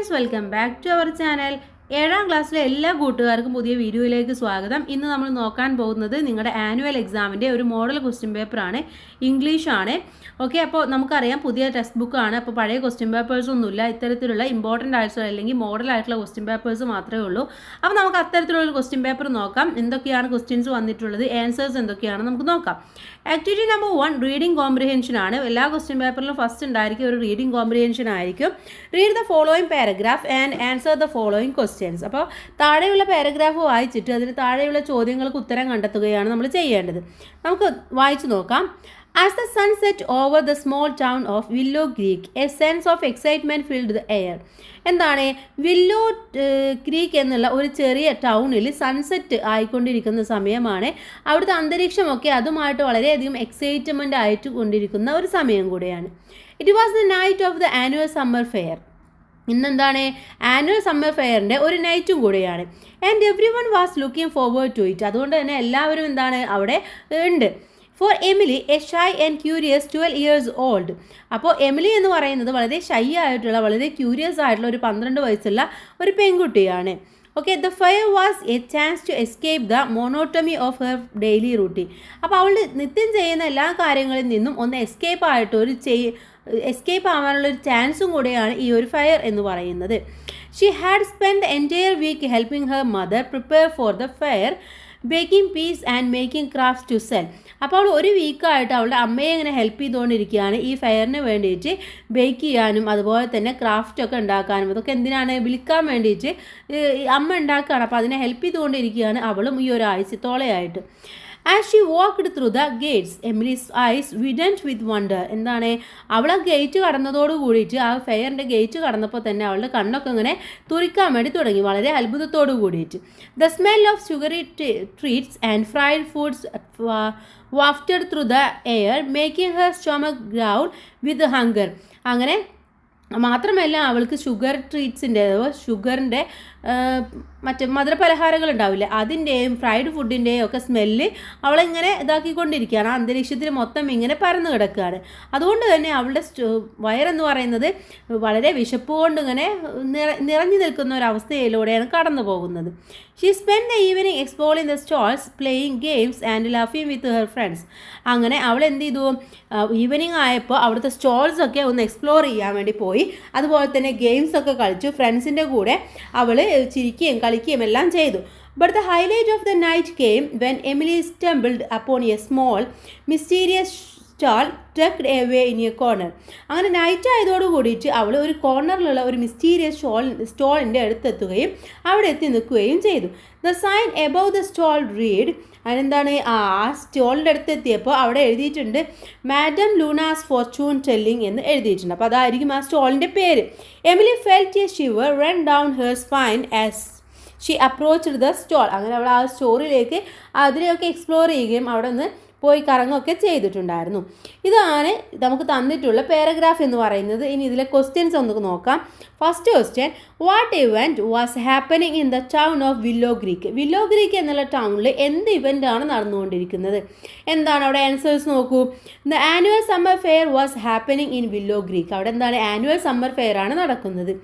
Friends, welcome back to our channel. 7ാം ക്ലാസ്സിലെ എല്ലാ കൂട്ടുകാർക്കും പുതിയ വീഡിയോയിലേക്ക് സ്വാഗതം. ഇന്ന് നമ്മൾ നോക്കാൻ പോകുന്നത് നിങ്ങളുടെ ആനുവൽ എക്സാമിൻ്റെ ഒരു മോഡൽ ക്വസ്റ്റ്യൻ പേപ്പറാണ്. ഇംഗ്ലീഷാണ്. ഓക്കെ, അപ്പോൾ നമുക്കറിയാം പുതിയ ടെക്സ്റ്റ് ബുക്കാണ്. അപ്പോൾ പഴയ ക്വസ്റ്റ്യൻ പേപ്പേഴ്സ് ഒന്നുമില്ല. ഇത്തരത്തിലുള്ള ഇമ്പോർട്ടൻ്റ് ആയിട്ടുള്ള അല്ലെങ്കിൽ മോഡൽ ആയിട്ടുള്ള ക്വസ്റ്റ്യൻ പേപ്പേഴ്സ് മാത്രമേ ഉള്ളൂ. അപ്പോൾ നമുക്ക് അത്തരത്തിലുള്ള ഒരു ക്വസ്റ്റ്യൻ പേപ്പർ നോക്കാം. എന്തൊക്കെയാണ് ക്വസ്റ്റ്യൻസ് വന്നിട്ടുള്ളത്, ആൻസേഴ്സ് എന്തൊക്കെയാണ് നമുക്ക് നോക്കാം. ആക്ടിവിറ്റി നമ്പർ 1 റീഡിംഗ് കോംപ്രിഹെൻഷൻ ആണ്. എല്ലാ ക്വസ്റ്റ്യൻ പേപ്പറിലും ഫസ്റ്റ് ഉണ്ടായിരിക്കും ഒരു റീഡിംഗ് കോംപ്രിഹെൻഷൻ ആയിരിക്കും. Read the following paragraph and answer the following questions. അപ്പോൾ താഴെയുള്ള പാരഗ്രാഫ് വായിച്ചിട്ട് അതിന് താഴെയുള്ള ചോദ്യങ്ങൾക്ക് ഉത്തരം കണ്ടെത്തുകയാണ് നമ്മൾ ചെയ്യേണ്ടത്. നമുക്ക് വായിച്ചു നോക്കാം. As the sun set over the small town of Willow Creek, a sense of excitement filled the air. എന്താണ് വില്ലോ ക്രീക്ക് എന്നുള്ള ഒരു ചെറിയ ടൗണിൽ സൺസെറ്റ് ആയിക്കൊണ്ടിരിക്കുന്ന സമയമാണ്. അവിടുത്തെ അന്തരീക്ഷമൊക്കെ അതുമായിട്ട് വളരെയധികം എക്സൈറ്റ്മെൻ്റ് ആയിട്ട് കൊണ്ടിരിക്കുന്ന ഒരു സമയം കൂടെയാണ്. It was the night of the annual summer fair. ഇന്നെന്താണ് ആനുവൽ സമ്മർ ഫെയറിൻ്റെ ഒരു നൈറ്റും കൂടെയാണ്. And everyone was looking forward to it. അതുകൊണ്ട് തന്നെ എല്ലാവരും എന്താണ് അവിടെ ഉണ്ട്. For Emily, a shy and curious 12 years old. അപ്പോൾ എമിലി എന്ന് പറയുന്നത് വളരെ ഷൈ ആയിട്ടുള്ള വളരെ ക്യൂരിയസ് ആയിട്ടുള്ള ഒരു 12 വയസ്സുള്ള ഒരു പെൺകുട്ടിയാണ്. Okay, the fair was a chance to escape the monotony of her daily routine. അപ്പോൾ അവളുടെ നിത്യം ചെയ്യുന്ന എല്ലാ കാര്യങ്ങളിൽ നിന്നും ഒന്ന് എസ്കേപ്പ് ആയിട്ട് എസ്കേപ്പ് ആവാനുള്ളൊരു ചാൻസും കൂടെയാണ് ഈ ഒരു ഫയർ എന്ന് പറയുന്നത്. She had spend the entire week helping her mother prepare for the fair, baking pies and making crafts to sell. അപ്പോൾ അവൾ ഒരു വീക്കായിട്ട് അവളുടെ അമ്മയെ ഇങ്ങനെ ഹെൽപ്പ് ചെയ്തുകൊണ്ടിരിക്കുകയാണ് ഈ ഫെയറിന് വേണ്ടിയിട്ട് ബേക്ക് ചെയ്യാനും അതുപോലെ തന്നെ ക്രാഫ്റ്റൊക്കെ ഉണ്ടാക്കാനും. അതൊക്കെ എന്തിനാണ് വിൽക്കാൻ വേണ്ടിയിട്ട് അമ്മ ഉണ്ടാക്കുകയാണ്. അപ്പോൾ അതിനെ ഹെൽപ്പ് ചെയ്തുകൊണ്ടിരിക്കുകയാണ് അവളും ഈ ഒരാഴ്ചത്തോളെയായിട്ട്. As she walked through the gates, Emily's eyes widened with wonder. എന്താണ് അവൾ ആ ഗേറ്റ് കടന്നതോട് കൂടിയിട്ട് ആ ഫെയറിൻ്റെ ഗേറ്റ് കടന്നപ്പോൾ തന്നെ അവളുടെ കണ്ണൊക്കെ ഇങ്ങനെ തുറിക്കാൻ വേണ്ടി തുടങ്ങി, വളരെ അത്ഭുതത്തോട് കൂടിയിട്ട്. The smell of sugary treats and fried foods wafted through the air, making her stomach growl with hunger. അങ്ങനെ മാത്രമല്ല അവൾക്ക് ഷുഗർ ട്രീറ്റ്സിൻ്റെ ഷുഗറിൻ്റെ മറ്റേ മധുരപലഹാരങ്ങൾ ഉണ്ടാവില്ലേ അതിൻ്റെയും ഫ്രൈഡ് ഫുഡിൻ്റെയും ഒക്കെ സ്മെല്ല് അവളിങ്ങനെ ഇതാക്കിക്കൊണ്ടിരിക്കുകയാണ്. ആ അന്തരീക്ഷത്തിൽ മൊത്തം ഇങ്ങനെ പരന്നു കിടക്കുകയാണ്. അതുകൊണ്ട് തന്നെ അവളുടെ വയറെന്ന് പറയുന്നത് വളരെ വിശപ്പ് കൊണ്ട് ഇങ്ങനെ നിറഞ്ഞു നിൽക്കുന്ന ഒരവസ്ഥയിലൂടെയാണ് കടന്നു പോകുന്നത്. She spend the evening exploring the stalls, playing games and ലാഫിങ് വിത്ത് ഹെർ ഫ്രണ്ട്സ്. അങ്ങനെ അവൾ എന്ത് ചെയ്തു, ഈവനിങ് ആയപ്പോൾ അവിടുത്തെ സ്റ്റോൾസൊക്കെ ഒന്ന് എക്സ്പ്ലോർ ചെയ്യാൻ വേണ്ടി പോയി. അതുപോലെ തന്നെ ഗെയിംസൊക്കെ കളിച്ചു. ഫ്രണ്ട്സിൻ്റെ കൂടെ അവൾ ചിരിക്കുകയും കളിക്കുകയും എല്ലാം ചെയ്തു. But the highlight of the night came when Emily stumbled upon a small mysterious stall tucked away in a corner. അങ്ങനെ നൈറ്റ് ആയതോട് കൂടിയിട്ട് അവൾ ഒരു കോർണറിലുള്ള ഒരു മിസ്റ്റീരിയസ് സ്റ്റോളിൻ്റെ അടുത്തെത്തുകയും അവിടെ എത്തി നിൽക്കുകയും ചെയ്തു. The sign above the stall read. അതെന്താണ് ആ സ്റ്റോളിൻ്റെ അടുത്തെത്തിയപ്പോൾ അവിടെ എഴുതിയിട്ടുണ്ട് മാഡം ലൂണാസ് ഫോർച്യൂൺ ടെല്ലിംഗ് എന്ന് എഴുതിയിട്ടുണ്ട്. അപ്പോൾ അതായിരിക്കും ആ സ്റ്റോളിൻ്റെ പേര്. Emily felt a shiver run down her spine as she approached the stall. അങ്ങനെ അവൾ ആ സ്റ്റോറിലേക്ക് അതിനെയൊക്കെ എക്സ്പ്ലോർ ചെയ്യുകയും അവിടെ നിന്ന് പോയി കറങ്ങുകയൊക്കെ ചെയ്തിട്ടുണ്ടായിരുന്നു. ഇതാണ് നമുക്ക് തന്നിട്ടുള്ള പാരഗ്രാഫ് എന്ന് പറയുന്നത്. ഇനി ഇതിലെ ക്വസ്റ്റ്യൻസ് ഒന്ന് നോക്കാം. First question, what event was happening in the town of Willow Creek. Willow Creek എന്നുള്ള ടൗണിൽ എന്ത് ഇവൻ്റാണ് നടന്നുകൊണ്ടിരിക്കുന്നത്? എന്താണ് അവിടെ ആൻസേഴ്സ് നോക്കൂ. The annual summer fair was happening in Willow Creek. അവിടെ എന്താണ് ആനുവൽ സമ്മർ ഫെയർ ആണ് നടക്കുന്നത്.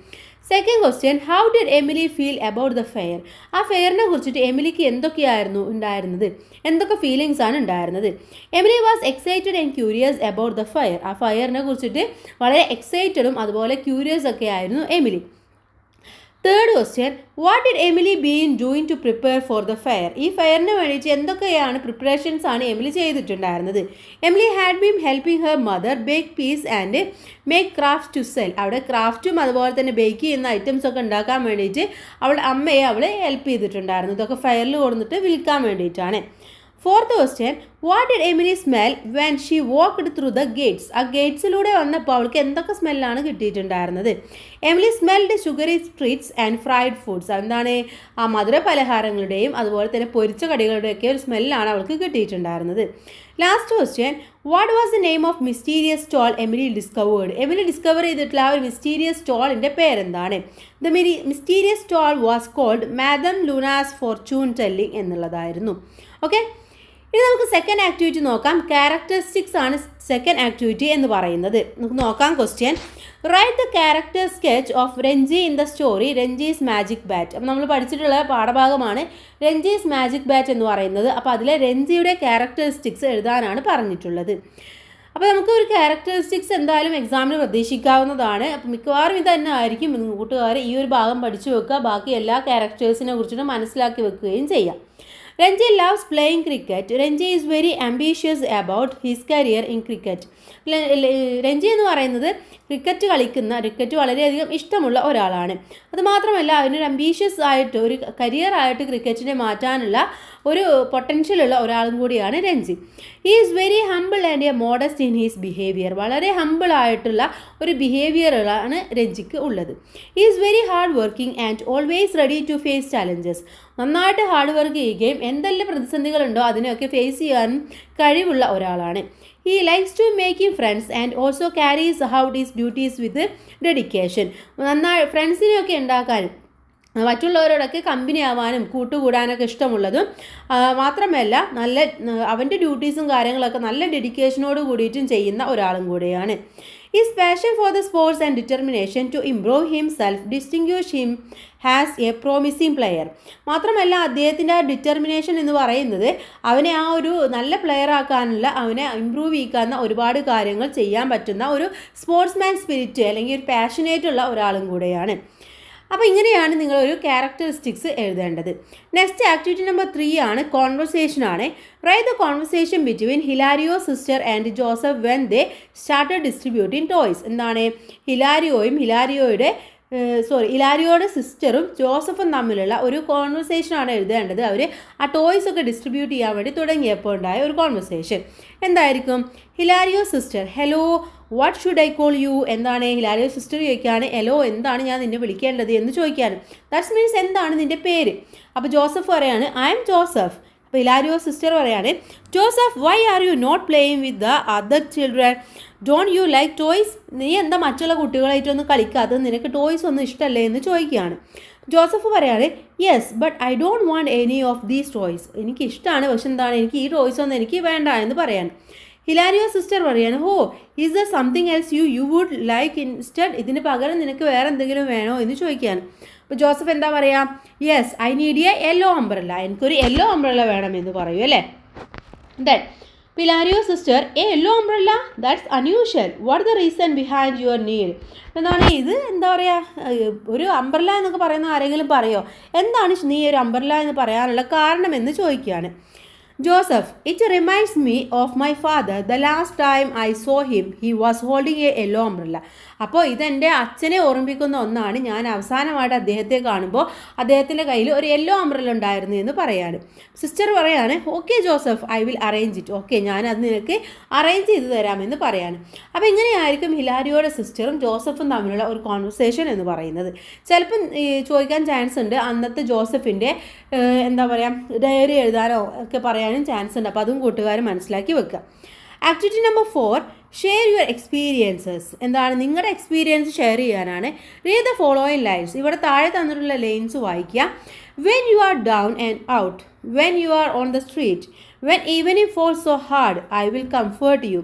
Second question, how did Emily feel about the fair. ആ ഫെയറിനെ കുറിച്ചിട്ട് എമിലിക്ക് എന്തൊക്കെയായിരുന്നു ഉണ്ടായിരുന്നത്, എന്തൊക്കെ ഫീലിങ്സ് ആണ് ഉണ്ടായിരുന്നത്? Emily was excited and curious about the fair. ആ ഫയറിനെ കുറിച്ചിട്ട് വളരെ എക്സൈറ്റഡും അതുപോലെ ക്യൂരിയസ് ഒക്കെ ആയിരുന്നു Emily. Third question, what did Emily been doing to prepare for the fair. ഈ ഫെയറിന് വേണ്ടിയിട്ട് എന്തൊക്കെയാണ് പ്രിപ്പറേഷൻസ് ആണ് എമിലി ചെയ്തിട്ടുണ്ടായിരുന്നത്? Emily had been helping her mother bake pies and make craft to sell. അവിടെ ക്രാഫ്റ്റും അതുപോലെ തന്നെ ബേക്ക് ചെയ്യുന്ന ഐറ്റംസ് ഒക്കെ ഉണ്ടാക്കാൻ വേണ്ടിയിട്ട് അവളുടെ അമ്മയെ അവൾ ഹെൽപ്പ് ചെയ്തിട്ടുണ്ടായിരുന്നു. ഇതൊക്കെ ഫെയറിൽ കൊടുത്തിട്ട് വിൽക്കാൻ വേണ്ടിയിട്ടാണ്. Fourth question, what did Emily smell when she walked through the gates. ആ ഗേറ്റ്സിലൂടെ വന്നപ്പോൾ അവൾക്ക് എന്തൊക്കെ സ്മെല്ലാണ് കിട്ടിയിട്ടുണ്ടായിരുന്നത്? Emily smelled sugary treats and fried foods. എന്താണ് ആ മധുര പലഹാരങ്ങളുടെയും അതുപോലെ തന്നെ പൊരിച്ച കടികളുടെയൊക്കെ ഒരു സ്മെല്ലാണ് അവൾക്ക് കിട്ടിയിട്ടുണ്ടായിരുന്നത്. Last question, what was the name of mysterious stall Emily discovered. Emily discover ചെയ്തിട്ടുള്ള ആ ഒരു മിസ്റ്റീരിയസ് സ്റ്റോളിൻ്റെ പേരെന്താണ്? The mysterious stall was called Madam Luna's fortune telling എന്നുള്ളതായിരുന്നു. ഓക്കെ, ഇനി നമുക്ക് സെക്കൻഡ് ആക്ടിവിറ്റി നോക്കാം. ക്യാരക്ടറിസ്റ്റിക്സ് ആണ് സെക്കൻഡ് ആക്ടിവിറ്റി എന്ന് പറയുന്നത്. നമുക്ക് നോക്കാം question. Write the character sketch of Ranji in the story Ranji's magic bat. അപ്പോൾ നമ്മൾ പഠിച്ചിട്ടുള്ള പാഠഭാഗമാണ് രഞ്ജീസ് മാജിക് ബാറ്റ് എന്ന് പറയുന്നത്. അപ്പോൾ അതിലെ രഞ്ജിയുടെ ക്യാരക്ടറിസ്റ്റിക്സ് എഴുതാനാണ് പറഞ്ഞിട്ടുള്ളത്. അപ്പോൾ നമുക്ക് ഒരു ക്യാരക്ടറിസ്റ്റിക്സ് എന്തായാലും എക്സാമിന് പ്രതീക്ഷിക്കാവുന്നതാണ്. അപ്പോൾ മിക്കവാറും ഇത് തന്നെ ആയിരിക്കും. കൂട്ടുകാർ ഈ ഒരു ഭാഗം പഠിച്ചു വെക്കുക, ബാക്കി എല്ലാ ക്യാരക്ടേഴ്സിനെ കുറിച്ചിട്ട് മനസ്സിലാക്കി വെക്കുകയും ചെയ്യാം. Ranji loves playing cricket. Ranji is very ambitious about his career in cricket. Ranji എന്ന് പറയുന്നത് ക്രിക്കറ്റ് വളരെയധികം ഇഷ്ടമുള്ള ഒരാളാണ്. അതുമാത്രമല്ല അവനൊരു അംബീഷ്യസ് ആയിട്ട് ഒരു കരിയറായിട്ട് ക്രിക്കറ്റിനെ മാറ്റാനുള്ള ഒരു പൊട്ടൻഷ്യൽ ഉള്ള ഒരാളും കൂടിയാണ് Ranji. He is very humble and a modest in his behaviour. വളരെ ഹംബിൾ ആയിട്ടുള്ള ഒരു ബിഹേവിയറാണ് രഞ്ജിക്ക് ഉള്ളത്. He is very hard working and always ready to face challenges. നന്നായിട്ട് ഹാർഡ് വർക്ക് ചെയ്യുകയും എന്തെല്ലാം പ്രതിസന്ധികളുണ്ടോ അതിനെയൊക്കെ ഫേസ് ചെയ്യാനും കഴിവുള്ള ഒരാളാണ്. He likes to making friends and also carries out his duties with dedication. നന്നായി ഫ്രണ്ട്സിനെയൊക്കെ ഉണ്ടാക്കാനും മറ്റുള്ളവരോടൊക്കെ കമ്പനി ആവാനും കൂട്ടുകൂടാനൊക്കെ ഇഷ്ടമുള്ളതും മാത്രമല്ല അവൻ്റെ ഡ്യൂട്ടീസും കാര്യങ്ങളൊക്കെ നല്ല ഡെഡിക്കേഷനോട് കൂടിയിട്ടും ചെയ്യുന്ന ഒരാളും കൂടെയാണ്. His passion for the sports and determination to improve himself distinguish him as a promising player. മാത്രമല്ല അദ്ദേഹത്തിൻ്റെ ആ ഡിറ്റർമിനേഷൻ എന്ന് പറയുന്നത് അവനെ ആ ഒരു നല്ല പ്ലെയർ ആക്കാനുള്ള, അവനെ ഇമ്പ്രൂവ് ചെയ്യിക്കാവുന്ന ഒരുപാട് കാര്യങ്ങൾ ചെയ്യാൻ പറ്റുന്ന ഒരു സ്പോർട്സ്മാൻ സ്പിരിറ്റ് അല്ലെങ്കിൽ ഒരു പാഷനേറ്റുള്ള ഒരാളും കൂടെയാണ്. അപ്പോൾ ഇങ്ങനെയാണ് നിങ്ങളൊരു ക്യാരക്ടറിസ്റ്റിക്സ് എഴുതേണ്ടത്. നെക്സ്റ്റ് ആക്ടിവിറ്റി നമ്പർ 3 ആണ്, കോൺവെർസേഷൻ ആണ്. Write the conversation between ഹിലാരിയോ sister and Joseph when they started distributing toys. എന്താണ് ഹിലാരിയോയുടെ സിസ്റ്ററും ജോസഫും തമ്മിലുള്ള ഒരു കോൺവെർസേഷനാണ് എഴുതേണ്ടത്. അവർ ആ ടോയ്സ് ഒക്കെ ഡിസ്ട്രിബ്യൂട്ട് ചെയ്യാൻ വേണ്ടി തുടങ്ങിയപ്പോൾ ഉണ്ടായ ഒരു കോൺവെർസേഷൻ എന്തായിരിക്കും? ഹിലാരിയോ sister, hello what should I call you. എന്താണ് ഹിലാരിയോ സിസ്റ്റർ ചോദിക്കുകയാണ്, ഹലോ എന്താണ് ഞാൻ നിന്നെ വിളിക്കേണ്ടത് എന്ന് ചോദിക്കുകയാണ്. ദാറ്റ്സ് മീൻസ് എന്താണ് നിൻ്റെ പേര്. അപ്പോൾ ജോസഫ് പറയാണ് ഐ എം ജോസഫ്. അപ്പോൾ ഹിലാരിയോ സിസ്റ്റർ പറയാണ് Joseph why are you not playing with the other children, don't you like toys. നീ എന്താ മറ്റുള്ള കുട്ടികളായിട്ടൊന്നും കളിക്കാത്തത്, നിനക്ക് ടോയ്സ് ഒന്നും ഇഷ്ടമല്ലേ എന്ന് ചോദിക്കുകയാണ്. ജോസഫ് പറയാണ് yes but I don't want any of these toys. എനിക്ക് ഇഷ്ടമാണ് പക്ഷെ എന്താണ് എനിക്ക് ഈ ടോയ്സ് ഒന്നും എനിക്ക് വേണ്ട എന്ന് പറയാൻ. ഹിലാരിയോ സിസ്റ്റർ പറയാണ് oh is there something else you would like instead. ഇതിന് പകരം നിനക്ക് വേറെ എന്തെങ്കിലും വേണോ എന്ന് ചോദിക്കുകയാണ്. അപ്പോൾ ജോസഫ് എന്താ പറയുക? Yes I need A yellow umbrella. എനിക്കൊരു യെല്ലോ അംബ്രല്ല വേണമെന്ന് പറയൂ അല്ലേ. Then ഹിലാരിയോ sister A yellow umbrella that's unusual, what the reason behind your need. എന്താണ് ഇത്, എന്താ പറയുക, ഒരു അംബ്രല്ല എന്നൊക്കെ പറയുന്ന ആരെങ്കിലും പറയോ, എന്താണ് നീ ഒരു അംബ്രല്ല എന്ന് പറയാനുള്ള കാരണം എന്ന് ചോദിക്കുകയാണ്. Joseph it reminds me of my father the last time I saw him he was holding A yellow umbrella. അപ്പോൾ ഇതെൻ്റെ അച്ഛനെ ഓർമ്മിപ്പിക്കുന്ന ഒന്നാണ്. ഞാൻ അവസാനമായിട്ട് അദ്ദേഹത്തെ കാണുമ്പോൾ അദ്ദേഹത്തിൻ്റെ കയ്യിൽ ഒരു യെല്ലോ അംബ്രല്ല ഉണ്ടായിരുന്നു എന്ന് പറയാണ്. സിസ്റ്റർ പറയാണ് okay Joseph I will arrange it. Okay ഞാനത് നിനക്ക് അറേഞ്ച് ചെയ്ത് തരാമെന്ന് പറയാണ്. അപ്പോൾ ഇങ്ങനെയായിരിക്കും ഹിലാരിയോയുടെ സിസ്റ്ററും ജോസഫും തമ്മിലുള്ള ഒരു കോൺവെർസേഷൻ എന്ന് പറയുന്നത്. ചിലപ്പം ചോദിക്കാൻ ചാൻസ് ഉണ്ട് അന്നത്തെ ജോസഫിൻ്റെ എന്താ പറയുക ഡയറി എഴുതാനോ ഒക്കെ പറയാനും ചാൻസ് ഉണ്ട്. അപ്പോൾ അതും കൂട്ടുകാർ മനസ്സിലാക്കി വെക്കുക. Activity number 4 share your experiences. എന്താണ് നിങ്ങളുടെ എക്സ്പീരിയൻസ് ഷെയർ ചെയ്യാനാണ്. Read the following lines. ഇവിടെ താഴെ തന്നിട്ടുള്ള ലൈൻസ് വായിക്കുക. When you are down and out, when you are on the street, when evening falls so hard, I will comfort you.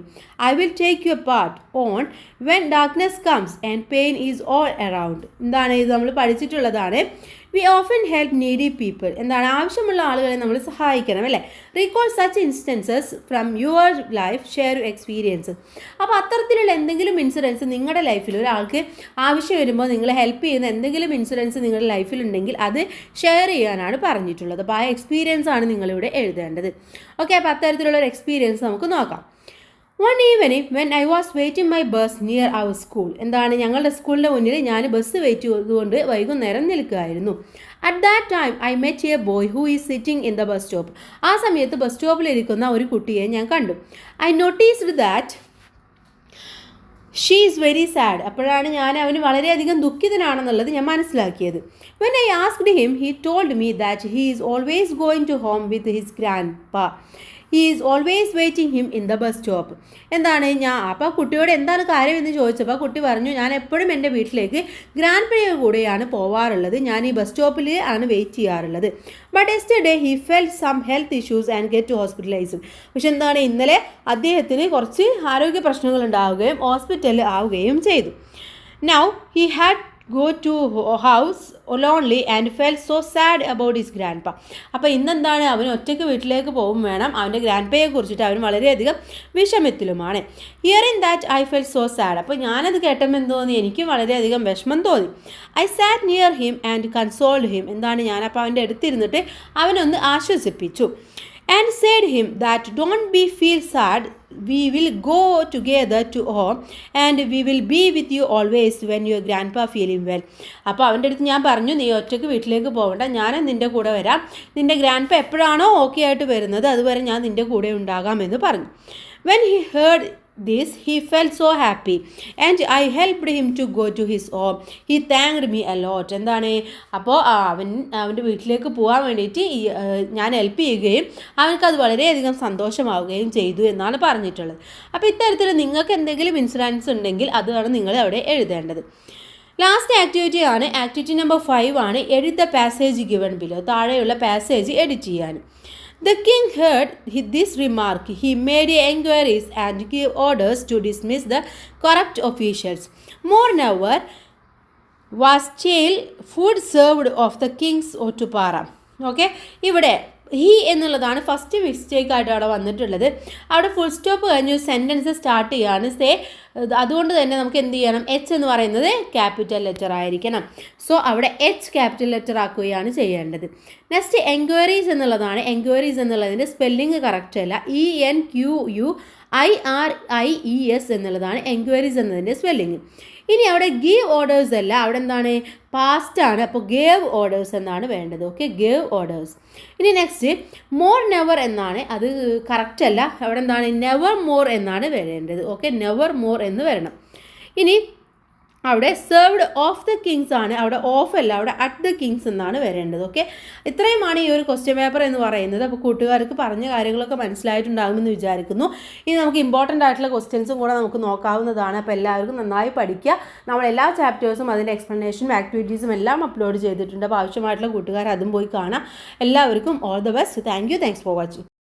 I will take your part on when darkness comes and pain is all around. എന്താണ് ഇത് നമ്മൾ പഠിച്ചിട്ടുള്ളതാണ്. We often help needy people. എന്താണ് ആവശ്യമുള്ള ആളുകളെ നമ്മൾ സഹായിക്കണം അല്ലേ. Recall such instances from your life, share your experiences. അപ്പോൾ അത്തരത്തിലുള്ള എന്തെങ്കിലും ഇൻസിഡൻസ് നിങ്ങളുടെ ലൈഫിൽ ഒരാൾക്ക് ആവശ്യം വരുമ്പോൾ നിങ്ങളെ ഹെൽപ്പ് ചെയ്യുന്ന എന്തെങ്കിലും ഇൻസിഡൻസ് നിങ്ങളുടെ ലൈഫിലുണ്ടെങ്കിൽ അത് ഷെയർ ചെയ്യാനാണ് പറഞ്ഞിട്ടുള്ളത്. അപ്പോൾ ആ എക്സ്പീരിയൻസ് ആണ് നിങ്ങളിവിടെ എഴുതേണ്ടത്. ഓക്കെ, അപ്പോൾ അത്തരത്തിലുള്ള ഒരു എക്സ്പീരിയൻസ് നമുക്ക് നോക്കാം. One evening when I was waiting my bus near our school. എന്താണ് ഞങ്ങളുടെ സ്കൂളിൻ്റെ മുന്നിൽ ഞാൻ ബസ് വെയിറ്റ് ചെയ്തുകൊണ്ട് വൈകുന്നേരം നിൽക്കുകയായിരുന്നു. At that time I met a boy who is sitting in the bus stop. ആ സമയത്ത് ബസ് സ്റ്റോപ്പിലിരിക്കുന്ന ഒരു കുട്ടിയെ ഞാൻ കണ്ടു. I noticed that she is very sad. അപ്പോഴാണ് ഞാൻ അവന് വളരെയധികം ദുഃഖിതനാണെന്നുള്ളത് ഞാൻ മനസ്സിലാക്കിയത്. When I asked him he told me that he is always going to home with his grandpa. He is always waiting him in the bus stop. എന്താണ് അപ്പോൾ കുട്ടിയോട് എന്താണ് കാര്യം എന്ന് ചോദിച്ചപ്പോൾ കുട്ടി പറഞ്ഞു, ഞാൻ എപ്പോഴും എൻ്റെ വീട്ടിലേക്ക് ഗ്രാൻഡ് പേയുടെ കൂടെയാണ് പോവാറുള്ളത്, ഞാൻ ഈ ബസ് സ്റ്റോപ്പിൽ ആണ് വെയിറ്റ് ചെയ്യാറുള്ളത്. But yesterday he fell some health issues and get hospitalised. പക്ഷെ എന്താണ് ഇന്നലെ അദ്ദേഹത്തിന് കുറച്ച് ആരോഗ്യ പ്രശ്നങ്ങൾ ഉണ്ടാവുകയും ഹോസ്പിറ്റലിൽ ആവുകയും ചെയ്തു. Now he had go to house lonely and felt so sad about his grandpa. അപ്പോൾ ഇന്നെന്താണ് അവൻ ഒറ്റയ്ക്ക് വീട്ടിലേക്ക് പോകും വേണം, അവൻ്റെ ഗ്രാൻഡ് പേയെ കുറിച്ചിട്ട് അവൻ വളരെയധികം വിഷമത്തിലുമാണ്. Hearing that I felt so sad. അപ്പോൾ ഞാനത് കേട്ടപ്പോൾ എന്ത് തോന്നി, എനിക്കും വളരെയധികം വിഷമം തോന്നി. I sat near him and consoled him. എന്താണ് ഞാനപ്പോൾ അവൻ്റെ അടുത്തിരുന്നിട്ട് അവനൊന്ന് ആശ്വസിപ്പിച്ചു. And said him that don't be feel sad, we will go together to home and we will be with you always when your grandpa feeling well. അപ്പോൾ അവൻ്റെ അടുത്ത് ഞാൻ പറഞ്ഞു, നീ ഒറ്റയ്ക്ക് വീട്ടിലേക്ക് പോകണ്ട, ഞാൻ നിൻ്റെ കൂടെ വരാം, നിൻ്റെ ഗ്രാൻഡ് പ എപ്പോഴാണോ ഓക്കെ ആയിട്ട് വരുന്നത് അതുവരെ ഞാൻ നിൻ്റെ കൂടെ ഉണ്ടാകാമെന്ന് പറഞ്ഞു. When he heard this he felt so happy and I helped him to go to his home. He thanked me a lot. എന്താണ് അപ്പോൾ അവൻ്റെ വീട്ടിലേക്ക് പോകാൻ വേണ്ടിയിട്ട് ഞാൻ ഹെൽപ്പ് ചെയ്യുകയും അവനക്കത് വളരെയധികം സന്തോഷമാവുകയും ചെയ്തു എന്നാണ് പറഞ്ഞിട്ടുള്ളത്. അപ്പോൾ ഇത്തരത്തിൽ നിങ്ങൾക്ക് എന്തെങ്കിലും ഇൻസിഡൻസ് ഉണ്ടെങ്കിൽ അതാണ് നിങ്ങൾ അവിടെ എഴുതേണ്ടത്. ലാസ്റ്റ് ആക്ടിവിറ്റി ആണ്, ആക്ടിവിറ്റി നമ്പർ 5 ആണ്, edit the passage given below. താഴെയുള്ള പാസേജ് എഡിറ്റ് ചെയ്യാൻ. The king heard this remark. He made enquiries and gave orders to dismiss the corrupt officials. Moreover, was stale food served of the king's otupara. Okay, ഇവിടെ he എന്നുള്ളതാണ് first mistake ആയിട്ട് അവിടെ വന്നിട്ടുള്ളത്. അവിടെ full stop കഴിഞ്ഞ് sentence start ചെയ്യാണ് say. അതുകൊണ്ട് തന്നെ നമുക്ക് എന്ത് ചെയ്യണം, എച്ച് എന്ന് പറയുന്നത് ക്യാപിറ്റൽ ലെറ്റർ ആയിരിക്കണം. സോ അവിടെ എച്ച് ക്യാപിറ്റൽ ലെറ്റർ ആക്കുകയാണ് ചെയ്യേണ്ടത്. നെക്സ്റ്റ് എൻക്വയറീസ് എന്നുള്ളതാണ്. എൻക്വയറീസ് എന്നുള്ളതിൻ്റെ സ്പെല്ലിങ് കറക്റ്റ് അല്ല, ENQUIRIES എന്നുള്ളതാണ് എൻക്വയറീസ് എന്നതിൻ്റെ സ്പെല്ലിങ്. ഇനി അവിടെ ഗീവ് ഓർഡേഴ്സ് അല്ല, അവിടെ എന്താണ് പാസ്റ്റ് ആണ്, അപ്പോൾ ഗേവ് ഓർഡേഴ്സ് എന്നാണ് വേണ്ടത്. Okay, gave orders. ഇനി നെക്സ്റ്റ് മോർ നെവർ എന്നാണ്, അത് കറക്റ്റ് അല്ല, അവിടെ എന്താണ് നെവർ മോർ എന്നാണ് വരേണ്ടത്. ഓക്കെ, നെവർ മോർ എന്ന് വരണം. ഇനി അവിടെ സെർവ്ഡ് ഓഫ് ദ കിങ്സ് ആണ്, അവിടെ ഓഫ് അല്ല, അവിടെ അറ്റ് ദ കിങ്സ് എന്നാണ് വരേണ്ടത്. ഓക്കെ, ഇത്രയുമാണ് ഈ ഒരു ക്വസ്റ്റ്യൻ പേപ്പർ എന്ന് പറയുന്നത്. അപ്പോൾ കൂട്ടുകാർക്ക് പറഞ്ഞ കാര്യങ്ങളൊക്കെ മനസ്സിലായിട്ടുണ്ടാകുമെന്ന് വിചാരിക്കുന്നു. ഇനി നമുക്ക് ഇമ്പോർട്ടൻ്റ് ആയിട്ടുള്ള ക്വസ്റ്റ്യൻസും കൂടെ നമുക്ക് നോക്കാവുന്നതാണ്. അപ്പോൾ എല്ലാവർക്കും നന്നായി പഠിക്കുക. നമ്മൾ എല്ലാ ചാപ്റ്റേഴ്സും അതിൻ്റെ എക്സ്പ്ലനേഷനും ആക്ടിവിറ്റീസും എല്ലാം അപ്ലോഡ് ചെയ്തിട്ടുണ്ട്. അപ്പോൾ ആവശ്യമായിട്ടുള്ള കൂട്ടുകാർ അതും പോയി കാണാം. എല്ലാവർക്കും all the best. Thanks for watching.